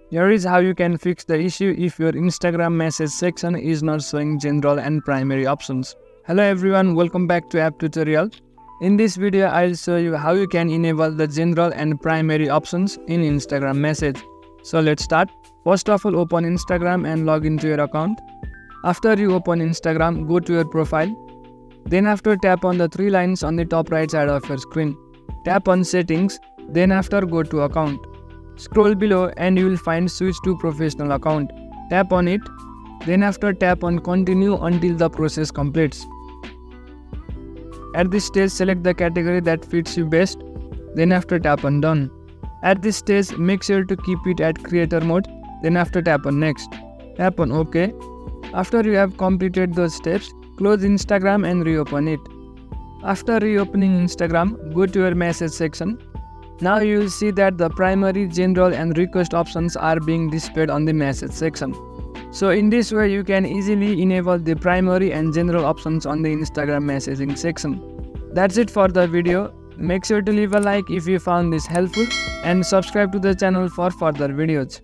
Here is how you can fix the issue if your Instagram message section is not showing general and primary options. Hello everyone, welcome back to app tutorial. In this video, I'll show you how you can enable the general and primary options in Instagram message. So let's start. First of all, open Instagram and log into your account. After you open Instagram, go to your profile. Then after, tap on the three lines on the top right side of your screen. Tap on settings, then after go to account. Scroll below and you will find switch to professional account. Tap on it, then after tap on continue until the process completes. At this stage, select the category that fits you best, then after tap on done. At this stage, make sure to keep it at creator mode, then after tap on next. Tap on OK. After you have completed those steps, close Instagram and reopen it. After reopening Instagram, go to your message section. Now you will see that the primary, general and request options are being displayed on the message section. So in this way, you can easily enable the primary and general options on the Instagram messaging section. That's it for the video. Make sure to leave a like if you found this helpful and subscribe to the channel for further videos.